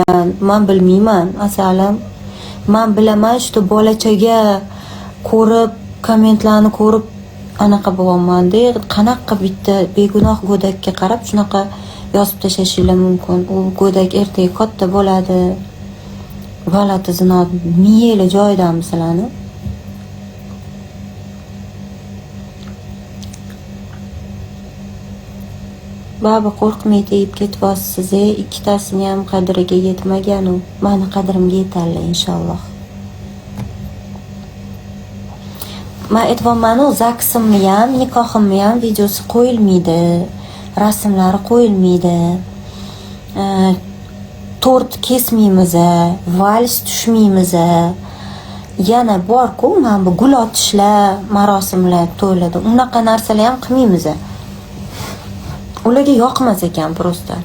ekan, men bilmayman. Masalan, men bilaman, shu bolachaga ko'rib, kommentlarni ko'rib anaqa bo'lyapman-da, qanaqa bitta begunoh go'dakka qarab shunaqa yozib tashlashingiz mumkin. U go'dak ertaga katta bo'ladi. G'alati zino miyanglar joyidami sizlarni? Baba qo'rqmay tegib ketyapsiz, ikkitasini ham qadriga yetmagan u. Meni qadrimga yetadi inshaalloh. Men aytayapman, zaksimni ham, nikohimni ham videosi qo'yilmaydi, rasmlari qo'yilmaydi. Tort kesmaymiz, vals tushmaymiz. Yana bor-ku, men bu gul otishlar, marosimlar, to'ylarda unaqa narsalar ham qilmaymiz. Ularga yoqmas ekan prosta.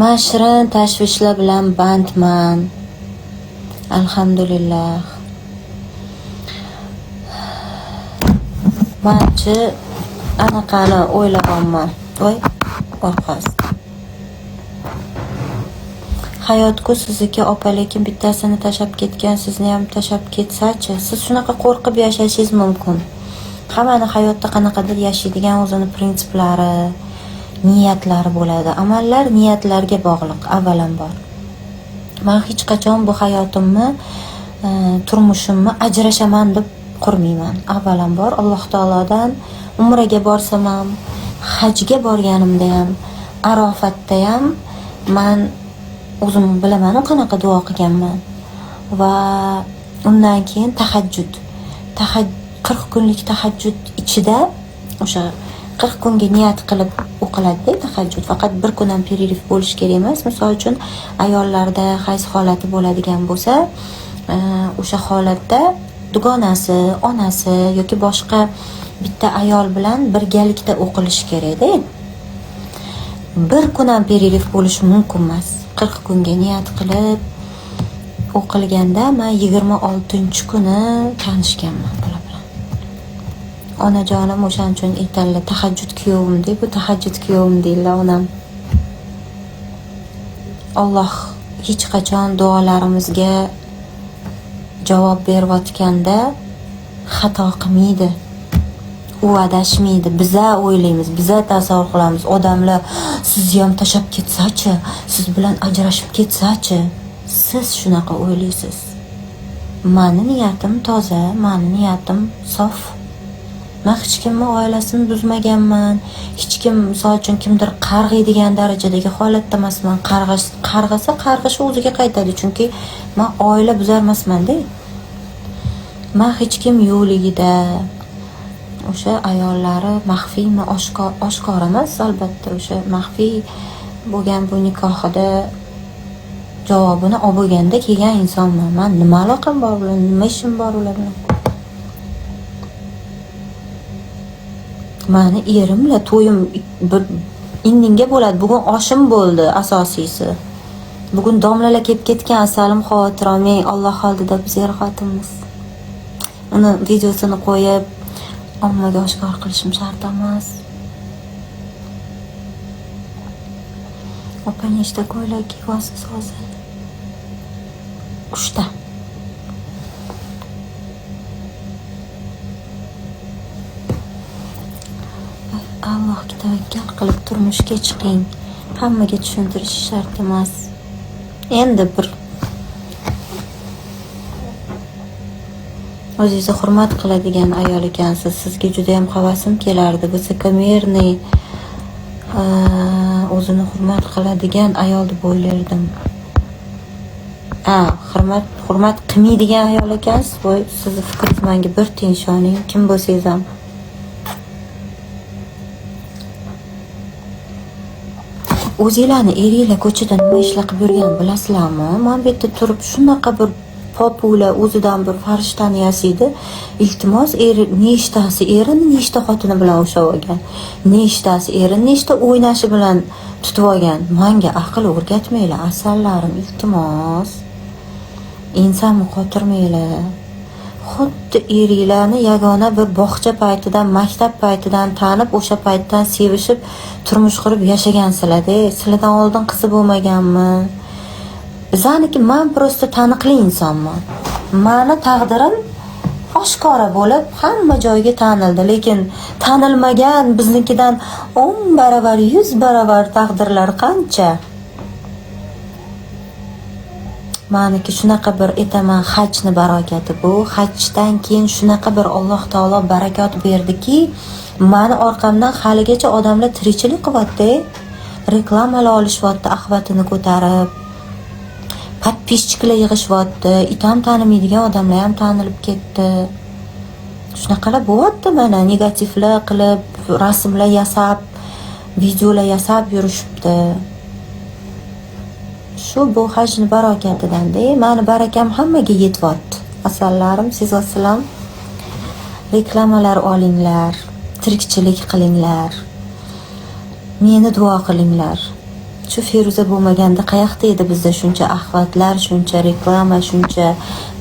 Men shirin tashvishlar bilan bandman. Alhamdulillah. Menchi anaqani o'ylayapman. Voy, orqasi. Hayot-ku sizniki opa, lekin bittasini tashab ketgan, sizni ham tashab ketsa-chi? Siz shunaqa qo'rqib yashashingiz mumkin. Hammani hayotda qanaqadir yashaydigan o'zini prinsiplari, niyatlari bo'ladi. Amallar niyatlarga bog'liq, avvalambor. Men hech qachon bu hayotimni, turmushimni ajrashaman deb qurmayman. Avvalambor Alloh taolodan umraga borsam ham, hajga borganimda ham, Arofatda ham men o'zim bilaman qanaqa duo qilganman. Va undan keyin tahajjud. 40 kunlik tahajjud ichida o'sha 40 kunga niyat qilib o'qiladi tahajjud. Faqat bir kun ham pererif bo'lish kerak emas. Misol uchun ayollarda hayz holati bo'ladigan bo'lsa, o'sha holatda dugonasi, onasi yoki boshqa bitta ayol bilan birgalikda o'qilish kerak-da. Bir kun ham pererif bo'lish mumkin emas. 40 kunga niyat qilib o'qilganda men 26-kuni tanishganman bular bilan. Onajonim o'shaning uchun aytadilar, tahajjud kuyovim deb, bu tahajjud kuyovim deydilar onam. Alloh hech qachon duolarimizga javob berayotganda xato qilmaydi. U adashmaydi. Biza o'ylaymiz, biza tasavvur qilamiz. Odamlar sizni ham tashab ketsa-chi, siz bilan ajrashib ketsa-chi. Siz shunaqa o'ylaysiz. Meni niyatim toza, meni niyatim sof. Men hech kimning oilasini buzmaganman. Hech kim, misol uchun kimdir qarg'iydigan darajadagi holatda emasman. Qarg'asa qarg'ishi o'ziga qaytadi, chunki men oila buzar emasman-da. Men hech kim yo'ligida o'sha ayollari maxfiymi, oshkor emas, albatta o'sha maxfiy bo'lgan bu nikohida javobini olib bo'lganda kelgan insonman. Men nima aloqam bor bilan, nima ishim bor ular bilan? Meni erim bilan to'yim indinga bo'ladi. Bugun oshim bo'ldi asosiysi. Bugun domlalar kelib ketgan, asalim xavotirim, Alloh oldida biz er-xotinmiz. Uni videosini qo'yib ommaga oshkor qilishim shart emas. Opa nechta ko'ylak kiyyapsiz hozir? 3 ta. Allohga tavakkal qilib turmushga chiqing. Hammaga tushuntirish shart emas. Endi bir o'zingizni hurmat qiladigan ayol ekansiz. Sizga juda ham havasim kelardi. Высокомерный, o'zini hurmat qiladigan ayol deb o'ylardim. Hurmat qilmaydigan ayol ekansiz. Voy, sizni fikringiz menga bir tiyin ishoning, kim bo'lsangiz ham. O'zinglarni eringlar ko'chada nima ishlar qilib yurgan bilasizlarmi? Men bu yerda turib shunaqa bir popula o'zidan bir farishtani yasaydi. Iltimos, nechtasi erini nechta xotini bilan o'xshab olgan. Nechtasi erini nechta o'ynashi bilan tutib olgan. Menga aql o'rgatmanglar, asallarim, iltimos. Insonni qotirmanglar. Xuddi eringlarni yagona bir bog'cha paytidan, maktab paytidan tanib, o'sha paytdan sevishib, turmush qurib yashagansizlar-da. Sizlardan oldin qizi bo'lmaganmi? Bizaniki men prosta taniqli insonman. Meni taqdirim oshkora bo'lib, hamma joyga tanildi, lekin tanilmagan biznikidan 10 baravar, 100 baravar taqdirlar qancha. Meniki shunaqa bir aytaman, hajni barakati bu. Hajdan keyin shunaqa bir Alloh taolo barakot berdiki, meni orqamdan haligacha odamlar tirikchilik qilyapti. Reklamalar olishyapti, ahvatini ko'tarib. Подписчикlar yig'ishyapti. Itam tanimaydigan odamlar ham tanilib ketdi. Shunaqalar bo'lyapti, mana negativlar qilib, rasmlar yasab, videolar yasab yurishibdi. Shu bu hajni barakatidan-da, meni barakam hammaga yetyapti. Asallarim, sizlar reklamalar olinglar, tirikchilik qilinglar. Meni duo qilinglar. Shu Feruza bo'lmaganda qayoqda edi bizda shuncha ahvatlar, shuncha reklama, shuncha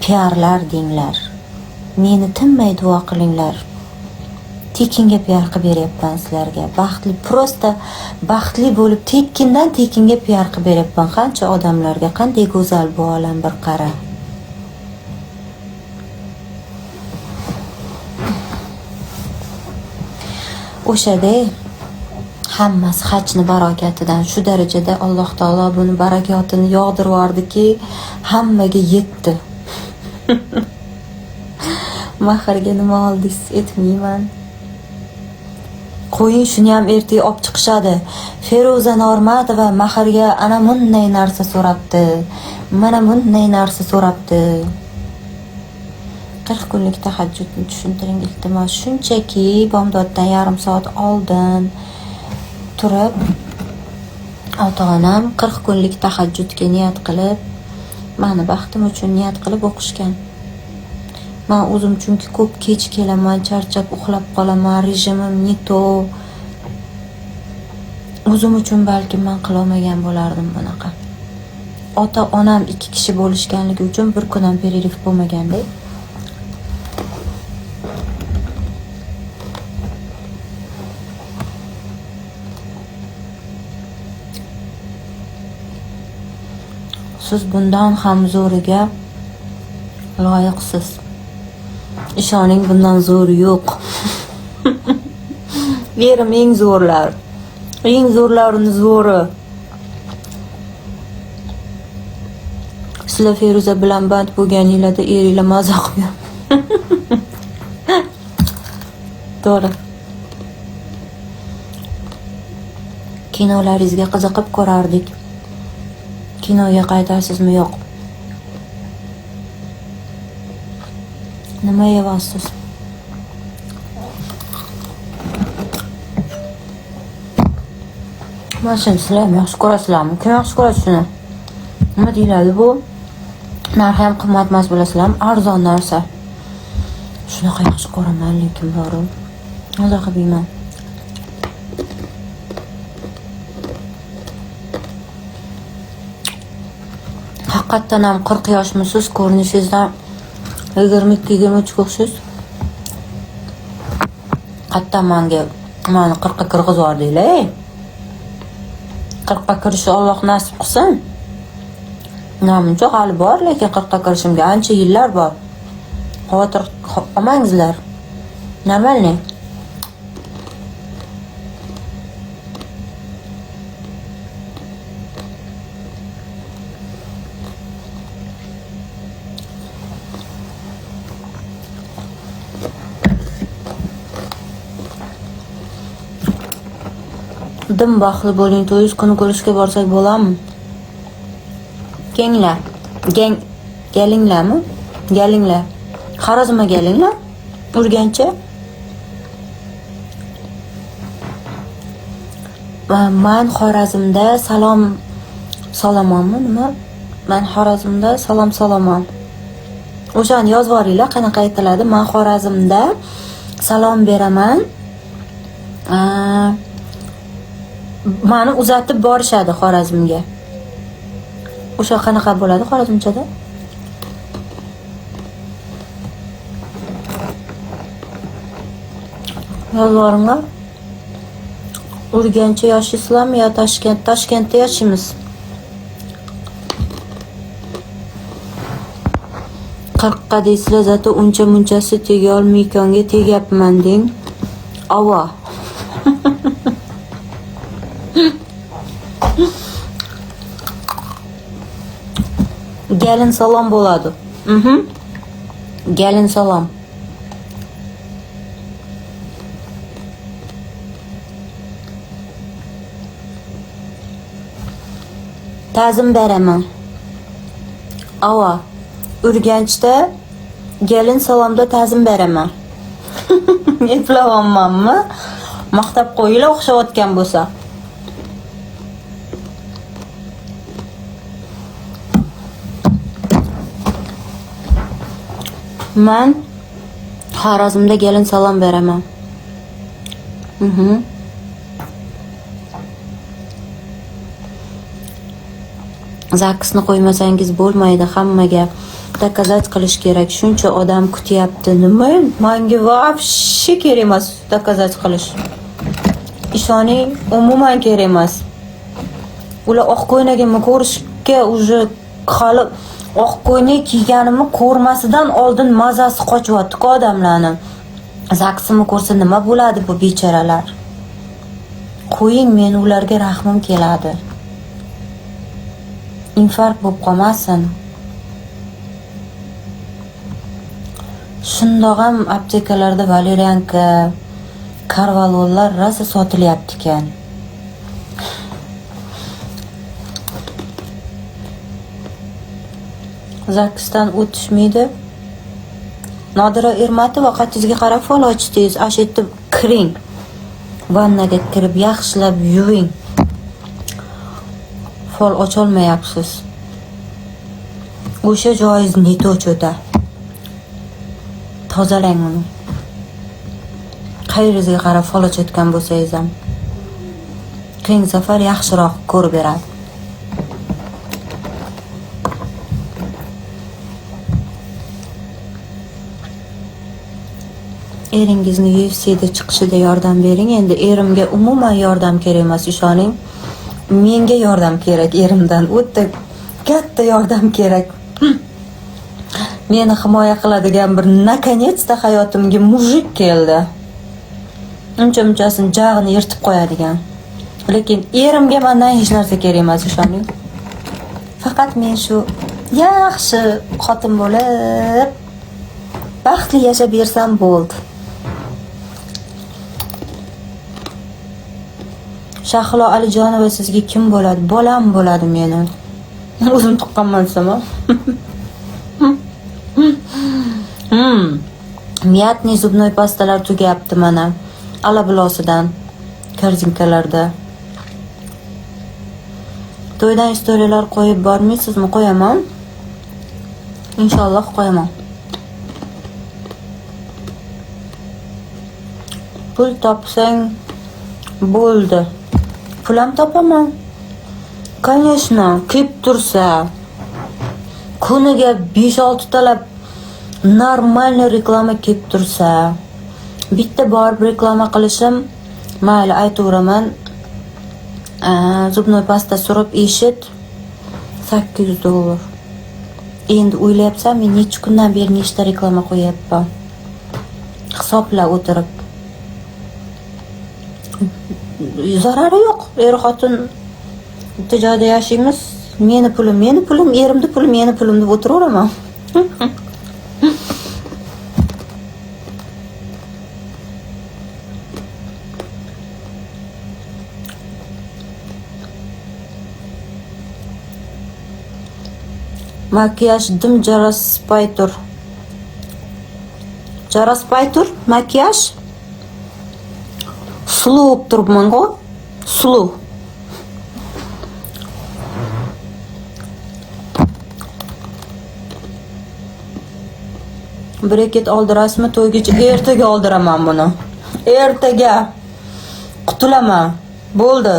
PRlar denglar. Meni tinmay duo qilinglar. Tekinga PR qilib beryapman sizlarga. Prosta baxtli bo'lib tekindan tekinga PR qilib beryapman. Qancha odamlarga, qanday go'zal bu olam, bir qara. O'shada hammasi hajni barakatidan shu darajada Alloh taolo buni barakotini yog'dirib yubordiki, hammaga yetdi. Mahrga nima oldingiz aytmayman. Qo'ying, shuni ham ertaga olib chiqishadi. Feruza Normatova mahrga ana bunday narsa so'rabdi. Mana bunday narsa so'rabdi. 40 kunlik tahajjudni tushuntiring iltimos. Shunchaki bomdoddan yarim soat oldin turib, ota-onam 40 kunlik tahajjudga niyat qilib, meni baxtim uchun niyat qilib o'qishgan. Men o'zim chunki ko'p kech kelaman, charchab uxlab qolaman, rejimim ne to. O'zim uchun balki men qila olmagan bo'lardim bunaqa. Ota-onam 2 kishi bo'lishganligi uchun bir kun ham pererif bo'lmaganda. Siz bundan ham zo'riga loyiqsiz. Ishoning, bundan zo'ri yo'q. Verim eng zo'rlar. Eng zo'rlarini zo'ri. Sizlar Feruza bilan band bo'lganinglarda eringlar maza qilgan. To'g'ri. Kinolaringizga qiziqib ko'rardik. Kinoga qaytarsizmi, yo'q? Nima yeyapsiz? Mashina sizlar yaxshi ko'rasizlarmi? Kim yaxshi ko'radi shuni? Nima deyiladi bu? Narxi ham qimmat emas, bilasizlarmi? Arzon narsa. Shunaqa yaxshi ko'raman, lekin bor. Maza qilmayman. Haqiqatdan ham 40 yoshmisiz, ko'rinishingizdan 22-23 o'xshaysiz. Qattan meni 40 ga kirgizvordinglar. 40 ga kirishni Alloh nasib qilsin. Namuncha hali bor, lekin 40 ga kirishimga ancha yillar bor. Xavotir olmangizlar. Normalniy. Dim baxtli bo'ling, 100 kun ko'rishga borsak bo'ladimi? Kelinglar. Kelinglarmi? Kelinglar. Xorazmga kelinglar. Urgancha. man Xorazmda salomonmi nima? Man Xorazmda salomon. O'shani yozib oringlar, qanaqa aytiladi? Man Xorazmda salom beraman. Mani uzatib borishadi Xorazmga. O'sha qanaqa bo'ladi Xorazmchada? Yozlaringlar. Urgancha yashaysizlarmi yo Toshkentda yashaymiz? 40 ga deysizlar, zato uncha munchasi tega olmay konga tegyapman deng. Ava. Gelin salom bo'ladi. Gelin salom. Ta'zim beraman. Ava. Urganchda gelin salomda ta'zim beraman. Eplavanmanmi? Maqtab qo'yinglar o'xshayotgan bo'lsa. Man Xorazmda gelin salom beraman. Zaksni qo'ymasangiz bo'lmaydi, hammaga dokazat qilish kerak. Shuncha odam kutyapti. Nima? Menga вообще kerak emas dokazat qilish. Ishoning, umuman kerak emas. Ular oq ko'ynagimni ko'rishga уже hali oq ko'ynak kiyganimni ko'rmasidan oldin mazasi qochyapti-ku odamlarni. Zaksimni ko'rsa nima bo'ladi bu bechoralar? Qo'ying, men ularga rahmim keladi. Infarkt bo'lib qolmasin. Shundoq ham aptekalarda valerianka, karvalonlar rosa sotilyapti ekan. Zaksdan o'tishmaydi. Nodira Ermatova qatingizga qarab fol ochdingiz. Ashitib kiring. Vannaga kirib yaxshilab yuving. Fol ocholmayapsiz. O'sha joyiz neto'cho'da. Tozalang uni. Qayringizga qarab fol ochayotgan bo'lsangiz ham keyingi safar yaxshiroq ko'rib beradi. Eringizni UFC'da chiqishida yordam bering. Endi erimga umuman yordam kerak emas, ishoning. Menga yordam kerak, erimdan o'ta katta yordam kerak. Meni himoya qiladigan bir наконец-то hayotimga mujik keldi. Uncha-munchasini jag'ini yirtib qo'yadigan. Lekin erimga mendan hech narsa kerak emas, ishoning. Faqat men shu yaxshi xotin bo'lib baxtli yashab bersam bo'ldi. Shahlo Alijonova sizga kim bo'ladi? Bolam bo'ladi meni. O'zim tuqqanman desam-a. Miyatni zubnoy pastalar tugayapti mana. Alabilosidan, korzinkalarda. To'ydan istoriyalar qo'yib bormaysizmi? Qo'yaman. Inshaalloh qo'yaman. Pul topsang bo'ldi. Pulam topaman. Конечно, kelib tursa. Kuniga 5-6 talab normalniy reklama kelib tursa, bitta borib reklama qilishim, mayli aytaveraman. Zubnoy pasta surib eshit $800. Endi o'ylayapsam, men necha kundan beri nechta reklama qo'yapman. Hisobla o'tirib. Zarari yo'q. Er-xotin tijoratda yashaymiz. Meni pulim, erimni puli, meni pulim deb o'tiraveraman. Makiyaj dim jaraspay tur. Jaraspay tur, makiyaj. Suluv turibman-ku. Suluv. Breket oldirasizmi? To'ygacha ertaga oldiraman buni. Ertaga qutulaman. Bo'ldi.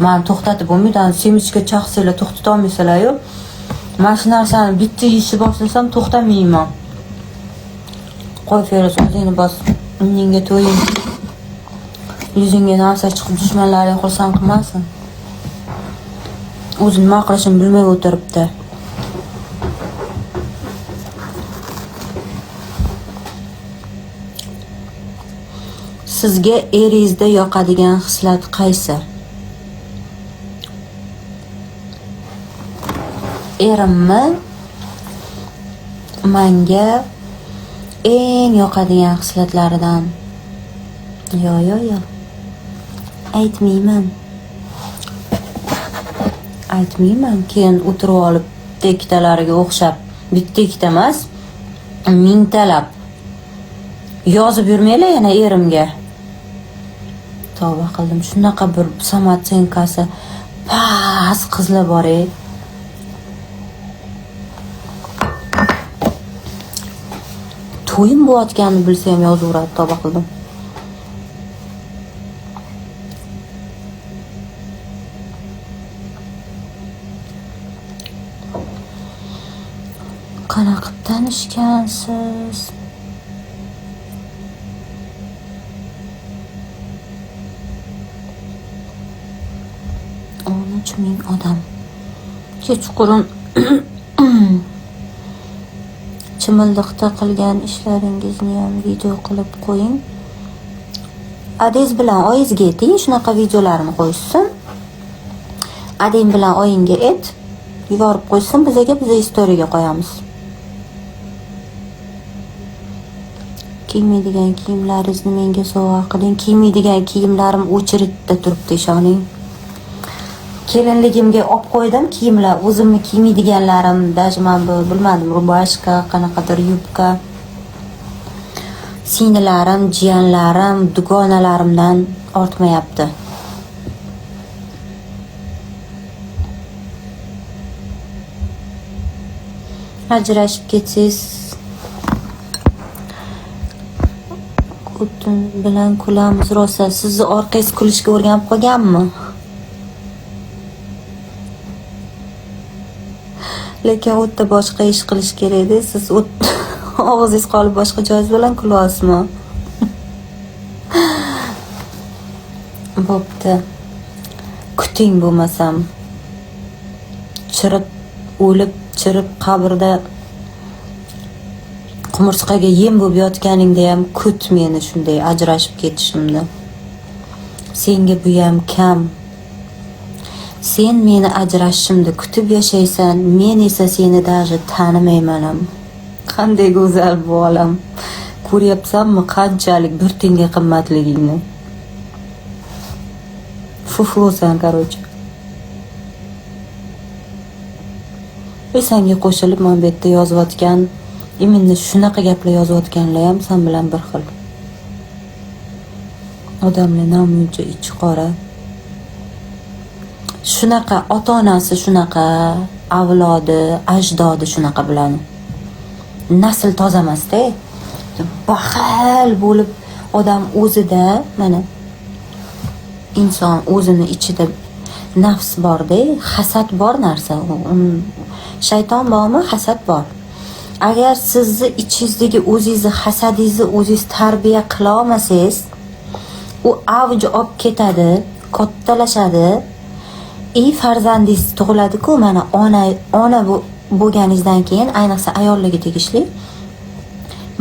Men to'xtatib bo'lmaydi. Semichga chaqsanglar to'xtata olmaysalar-ku. Mana shu narsani bitta yeyishni boshlasam to'xtamayman. Qo'y Feruz, o'zingni bos. Uningga to'ying. Yuzingga narsa chiqib dushmanlaring xursand qilmasin. O'zi nima qilishini bilmay o'tiribdi. Sizga eringizda yoqadigan xislat qaysi? Erimmi? Menga eng yoqadigan xislatlaridan. Yo. Aytmayman. Keyin o'tirib olib tektalariga o'xshab, bitta ikkita emas, mingtalab yozib yurmaylar yana erimga. Tavba qildim. Shunaqa bir samatsenkasi past qizlar bor-ey. To'yim bo'layotganini bilsam yozaveradi, tavba qildim. Qanaqa tanishgansiz? 13,000 odam. Kechqurun chimildiqda qilgan ishlaringizni ham video qilib qo'ying. Adez bilan oyingizga ayting, shunaqa videolarni qo'ysin. Adem bilan oyingga ayt, yuborib qo'ysin, biz istoriyaga qo'yamiz. Kiymaydigan kiyimlaringizni menga sovg'a qiling. Kiymaydigan kiyimlarim o'chiritda turibdi, ishoning. Kelinligimga olib qo'ydim kiyimlar, o'zimni kiymaydiganlarim, dajman bilmadim, rubashka, qanaqadir yubka. Singlarim, jiyanlarim, dugonalarimdan ortmayapti. Ajrashib ketsangiz o'tin bilan kulamiz rosa. Sizni orqangiz kulishga o'rganib qolganmi? Lekin o'tda boshqa ish qilish kerak-da. Siz og'zingiz qolib boshqa joyingiz bilan kulyapsizmi? Bo'pti. Kuting bo'lmasam. Chirib, o'lib, chirib qabrda qumursqaga yem bo'lib yotganingda ham kut meni shunday ajrashib ketishimni. Senga bu ham kam. Sen meni ajrashishimni kutib yashaysan, men esa seni даже tanimayman ham. Qanday go'zal bu olam. Ko'ryapsanmi qanchalik bir tenga qimmatligingni? Fufusan, короче. Senga qo'shilib men bu yerda yozayotgan, imminni shunaqa gaplar yozayotganlar ham sen bilan bir xil. Odamlar namuncha ichi qora. Shunaqa ota-onasi shunaqa, avlodi, ajdodi shunaqa bilan. Nasl tozamasda. Baxil bo'lib odam o'zida, mana inson o'zini ichida nafs bor-da, hasad bor narsa. Shayton bormi? Hasad bor. Agar sizni ichingizdagi o'zingizni hasadingizni o'zingiz tarbiya qila olmasangiz, u avj olib ketadi, kattalashadi. Farzandingiz tug'iladi-ku, mana ona bo'lganingizdan keyin, ayniqsa ayollarga tegishli.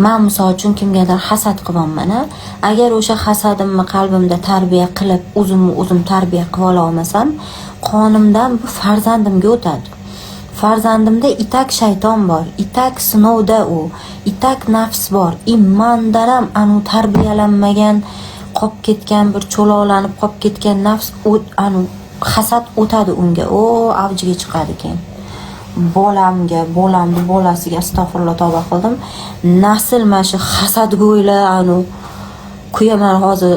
Men misol uchun kimgadir hasad qilganman. Agar o'sha hasadimni qalbimda tarbiya qilib, o'zim tarbiya qila olmasam, qonimdan bu farzandimga o'tadi. Farzandimda itak shayton bor, itak sinovda u, itak nafs bor. Mandan ham anu tarbiyalanmagan, qolib ketgan, bir cho'loqlanib qolib ketgan nafs anu hasad o'tadi unga. Avjiga chiqadi keyin. Bolamni bolasiga astag'firulloh tavba qildim. Nasl mana shu hasadgo'ylar anu kuyaman hozir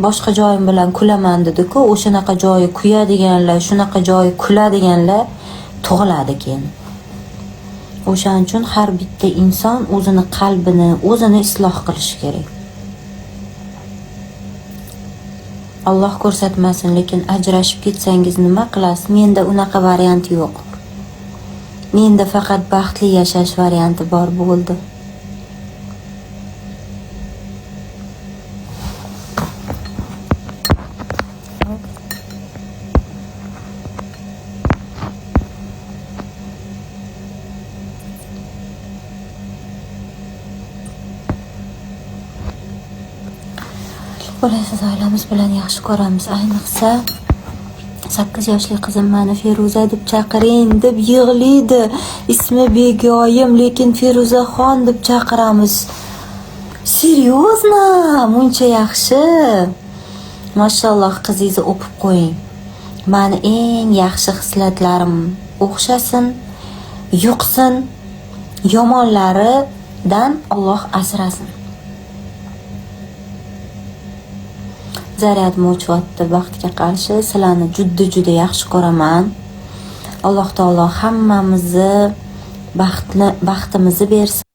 boshqa joyim bilan kulaman dedi-ku, o'shanaqa joyi kuyadiganlar, shunaqa joyi kuladiganlar tug'iladi keyin. O'shaning uchun har bitta inson o'zini qalbini, o'zini isloh qilishi kerak. Alloh ko'rsatmasin, lekin ajrashib ketsangiz nima qilasiz? Menda unaqa variant yo'q. Menda faqat baxtli yashash varianti bor bo'ldi. Bo'lasiz, oilamiz bilan yaxshi ko'ramiz. Ayniqsa 8 yoshli qizim meni Feruza deb chaqiring deb yig'laydi. Ismi begoyim, lekin Feruzaxon deb chaqiramiz. Seriozna, muncha yaxshi. Mashalloh, qizingizni o'pib qo'ying. Meni eng yaxshi xislatlarim o'xshasin, yuqsin, yomonlaridan Alloh asrasin. Zaryadni o'chyapti vaqtga qarshi. Sizlarni juda yaxshi ko'raman. Alloh taolo hammamizni baxtimizni bersin.